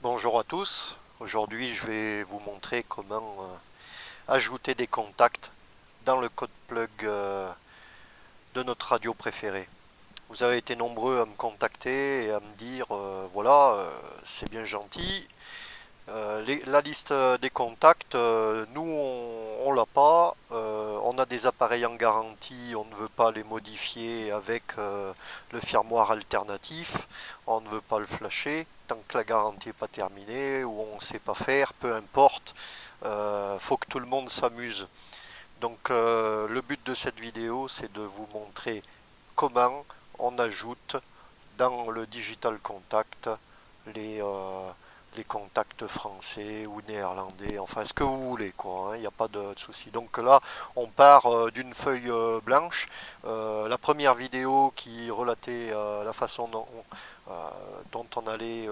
Bonjour à tous. Aujourd'hui, je vais vous montrer comment ajouter des contacts dans le code plug de notre radio préférée. Vous avez été nombreux à me contacter et à me dire voilà, c'est bien gentil. La liste des contacts, nous on l'a pas. On a des appareils en garantie, on ne veut pas les modifier avec le firmware alternatif. On ne veut pas le flasher tant que la garantie n'est pas terminée ou on ne sait pas faire, peu importe. Faut que tout le monde s'amuse. Donc le but de cette vidéo, c'est de vous montrer comment on ajoute dans le Digital Contact les, euh, les contacts français ou néerlandais, enfin ce que vous voulez quoi, il n'y a pas de souci. Donc là, on part d'une feuille blanche. La première vidéo qui relatait la façon euh, dont on allait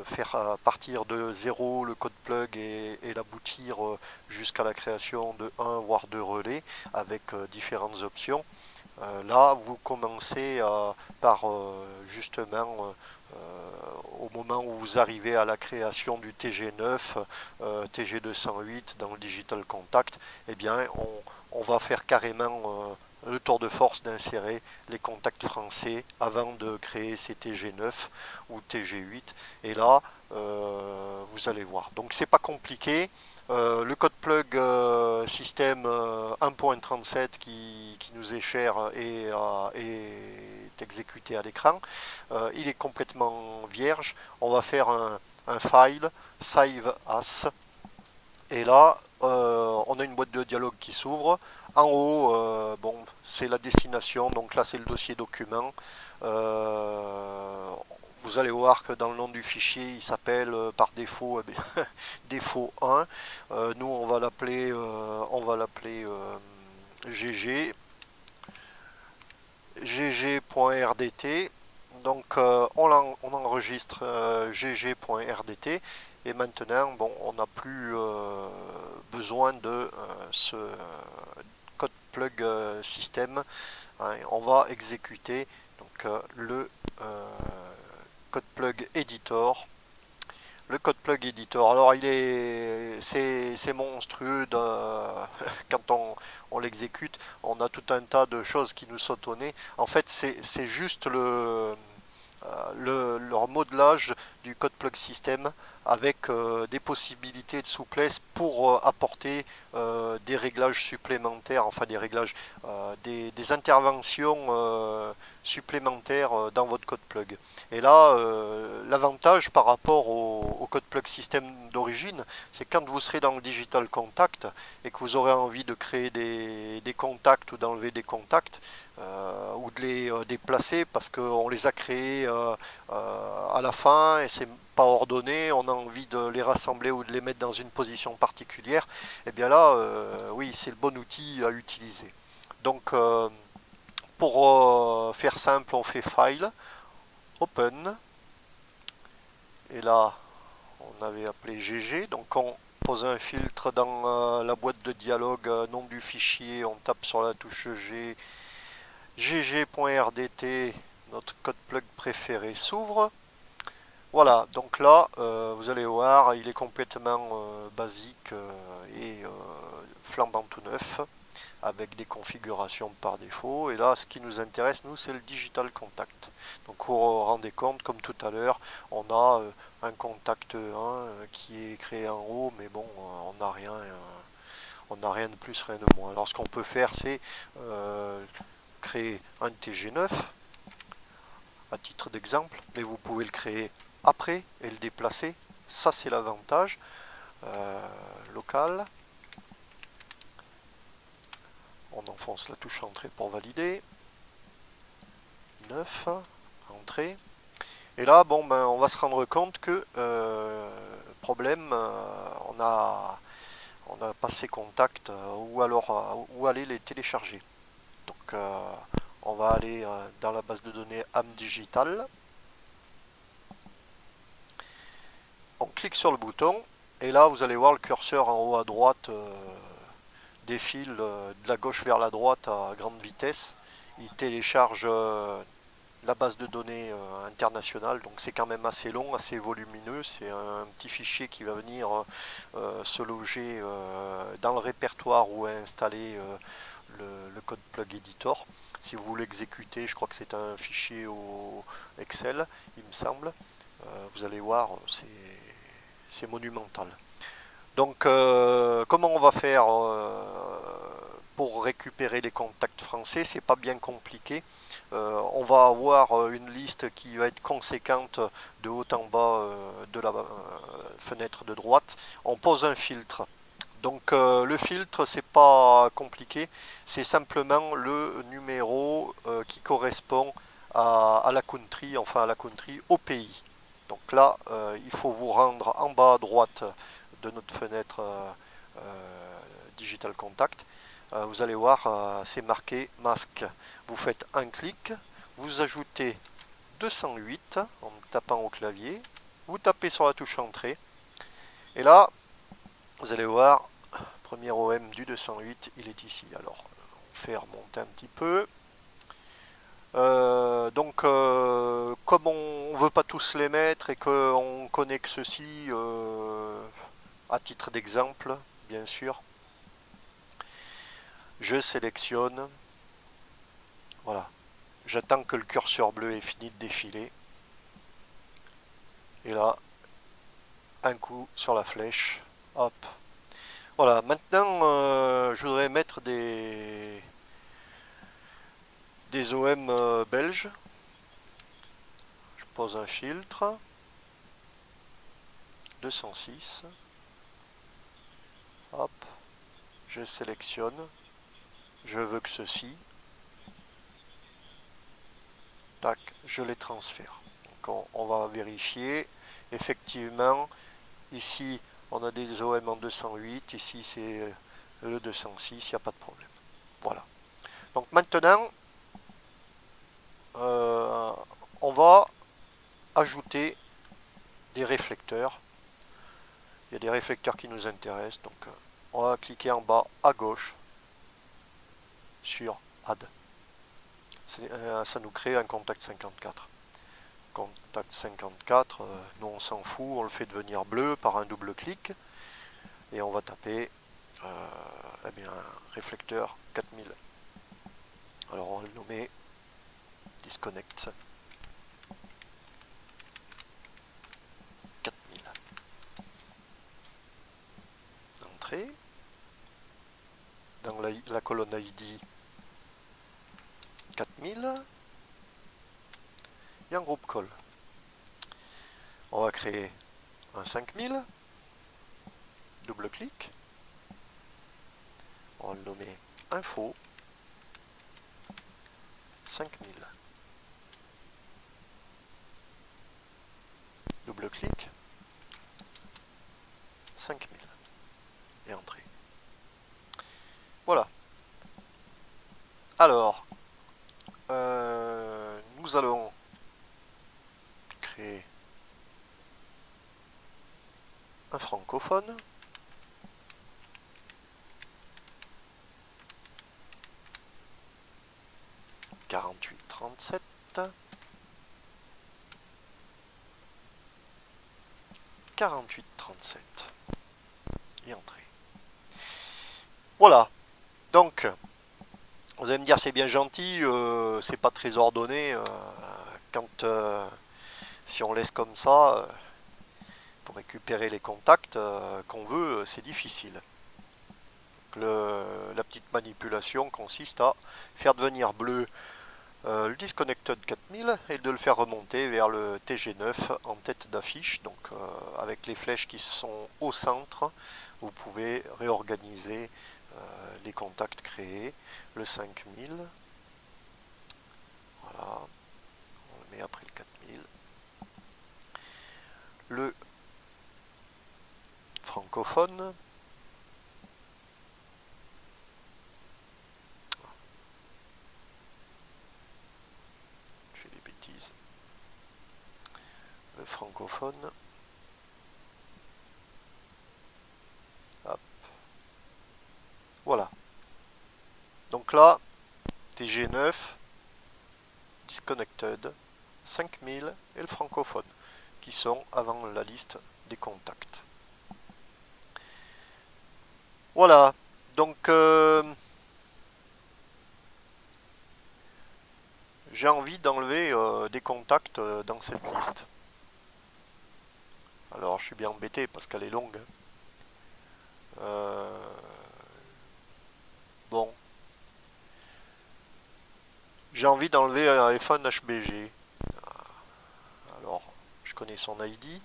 faire partir de zéro le code plug et l'aboutir jusqu'à la création de un voire deux relais avec différentes options. Là, vous commencez par justement au moment où vous arrivez à la création du TG9, TG208 dans le Digital Contact, eh bien, on va faire carrément le tour de force d'insérer les contacts français avant de créer ces TG9 ou TG8. Et là, vous allez voir. Donc, c'est pas compliqué. Le code plug système 1.37 qui nous est cher est exécuté à l'écran. Il est complètement vierge. On va faire un file, save as. Et là, on a une boîte de dialogue qui s'ouvre. En haut, bon, c'est la destination. Donc là, c'est le dossier document. Vous allez voir que dans le nom du fichier, il s'appelle par défaut défaut 1. Nous, on va l'appeler GG, gg.rdt. Donc on enregistre gg.rdt et maintenant bon, on n'a plus besoin de ce code plug système. Hein, on va exécuter donc le code plug editor. Le code plug editor, alors c'est monstrueux quand on l'exécute, on a tout un tas de choses qui nous sautent au nez. En fait, c'est juste leur modelage du code plug system avec des possibilités de souplesse pour apporter des réglages supplémentaires, enfin des réglages, des interventions supplémentaires dans votre code plug. Et là, l'avantage par rapport au code plug system d'origine, c'est quand vous serez dans le digital contact et que vous aurez envie de créer des contacts ou d'enlever des contacts, ou de les déplacer parce qu'on les a créés à la fin et c'est pas ordonné, on a envie de les rassembler ou de les mettre dans une position particulière, et bien là, oui, c'est le bon outil à utiliser. Donc, pour faire simple, on fait File, Open, et là, on avait appelé GG, donc on pose un filtre dans la boîte de dialogue, nom du fichier, on tape sur la touche G, gg.rdt, notre code plug préféré s'ouvre. Voilà, donc là, vous allez voir, il est complètement basique et flambant tout neuf, avec des configurations par défaut. Et là, ce qui nous intéresse, nous, c'est le Digital Contact. Donc, vous vous rendez compte, comme tout à l'heure, on a un contact 1 qui est créé en haut, mais bon, on n'a rien de plus, rien de moins. Alors, ce qu'on peut faire, c'est créer un TG9 à titre d'exemple, mais vous pouvez le créer après et le déplacer. Ça, c'est l'avantage. Euh, Local, on enfonce la touche entrée pour valider. 9, entrée. Et là, bon, ben, on va se rendre compte que, problème, on a pas ces contacts, ou alors où aller les télécharger. Donc, on va aller dans la base de données AM Digital. On clique sur le bouton et là vous allez voir le curseur en haut à droite défile de la gauche vers la droite à grande vitesse. Il télécharge la base de données internationale, donc c'est quand même assez long, assez volumineux. C'est un petit fichier qui va venir se loger dans le répertoire où est installé le code plug editor. Si vous l'exécutez, je crois que c'est un fichier au Excel, il me semble. Vous allez voir, c'est monumental. Donc, comment on va faire pour récupérer les contacts français? C'est pas bien compliqué. On va avoir une liste qui va être conséquente de haut en bas de la fenêtre de droite. On pose un filtre. Donc le filtre, c'est pas compliqué, c'est simplement le numéro qui correspond à la country, enfin à la country, au pays. Donc là, il faut vous rendre en bas à droite de notre fenêtre Digital Contact. Vous allez voir, c'est marqué masque. Vous faites un clic, vous ajoutez 208 en tapant au clavier, vous tapez sur la touche entrée, et là, vous allez voir, premier OM du 208, il est ici. Alors, on fait remonter un petit peu. Comme on ne veut pas tous les mettre et qu'on connaît que ceci, à titre d'exemple, bien sûr, je sélectionne. Voilà. J'attends que le curseur bleu ait fini de défiler. Et là, un coup sur la flèche. Hop. Voilà. Maintenant, je voudrais mettre des OM belges. Je pose un filtre. 206. Hop. Je sélectionne. Je veux que ceci. Tac. Je les transfère. Donc on va vérifier. Effectivement, ici, on a des OM en 208. Ici, c'est le 206. Il n'y a pas de problème. Voilà. Donc maintenant, euh, on va ajouter des réflecteurs. Il y a des réflecteurs qui nous intéressent. Donc on va cliquer en bas à gauche sur Add. Ça nous crée un contact 54. Contact 54, nous on s'en fout, on le fait devenir bleu par un double clic. Et on va taper eh bien, réflecteur 4000. Alors on va le nommer Disconnect 4000. Entrée. Dans la colonne ID 4000. Et un groupe call. On va créer un 5000. Double clic. On va le nommer info 5000. Double clic. 5000. Et entrée. Voilà. Alors, nous allons créer un francophone. Quarante-huit 37. Quarante-huit 37. Et entrée. Voilà. Donc, vous allez me dire c'est bien gentil, c'est pas très ordonné. Quand si on laisse comme ça, pour récupérer les contacts qu'on veut, c'est difficile. La petite manipulation consiste à faire devenir bleu le Disconnected 4000 et de le faire remonter vers le TG9 en tête d'affiche. Donc avec les flèches qui sont au centre, vous pouvez réorganiser les contacts créés. Le 5000, voilà, on le met après le 4000. Le francophone, je fais des bêtises. Le francophone, hop, voilà. Donc là, TG9, disconnected, 5000 et le francophone, qui sont avant la liste des contacts. Voilà, donc j'ai envie d'enlever des contacts dans cette liste. Alors je suis bien embêté parce qu'elle est longue. Bon. J'ai envie d'enlever un iPhone HBG. Alors, je connais son ID.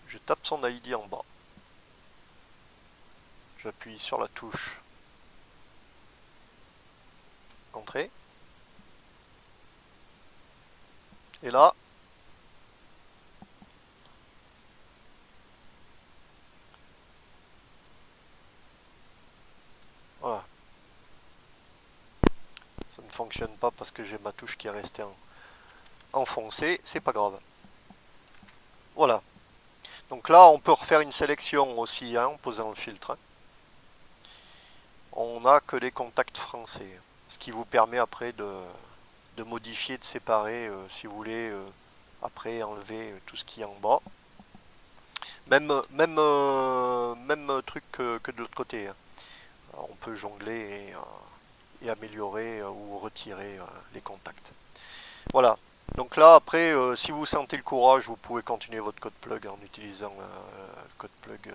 Je tape son ID en bas. J'appuie sur la touche Entrée. Et là, voilà. Ça ne fonctionne pas parce que j'ai ma touche qui est restée enfoncée. C'est pas grave. Voilà. Donc là, on peut refaire une sélection aussi hein, en posant le filtre. Hein. On n'a que les contacts français. Ce qui vous permet après de modifier, de séparer si vous voulez après enlever tout ce qui est en bas. Même truc que de l'autre côté. Hein. Alors, on peut jongler et améliorer ou retirer les contacts. Voilà. Donc là, après, si vous sentez le courage, vous pouvez continuer votre code plug en utilisant le code plug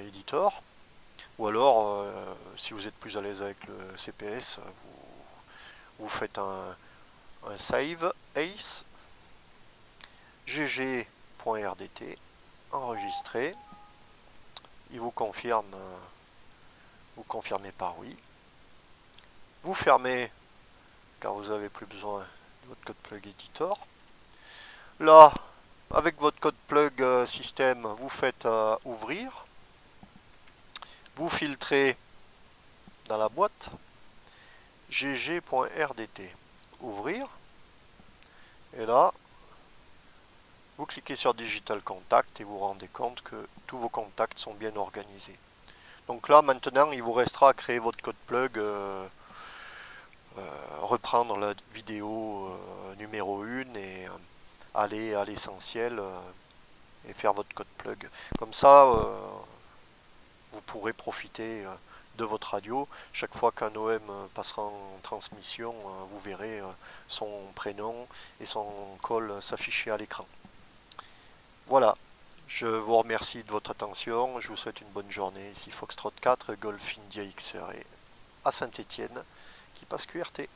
editor. Ou alors, si vous êtes plus à l'aise avec le CPS, vous faites un save ace gg.rdt enregistré. Il vous confirme, vous confirmez par oui. Vous fermez car vous n'avez plus besoin de votre code plug editor. Là, avec votre code plug système, vous faites ouvrir. Vous filtrez dans la boîte gg.rdt. Ouvrir. Et là, vous cliquez sur Digital Contact et vous vous rendez compte que tous vos contacts sont bien organisés. Donc là, maintenant, il vous restera à créer votre code plug, reprendre la vidéo numéro 1 et aller à l'essentiel et faire votre code plug. Comme ça, vous pourrez profiter de votre radio. Chaque fois qu'un OM passera en transmission, vous verrez son prénom et son call s'afficher à l'écran. Voilà, je vous remercie de votre attention, je vous souhaite une bonne journée. Ici Foxtrot 4, Golf India XR à Saint-Étienne, qui passe QRT.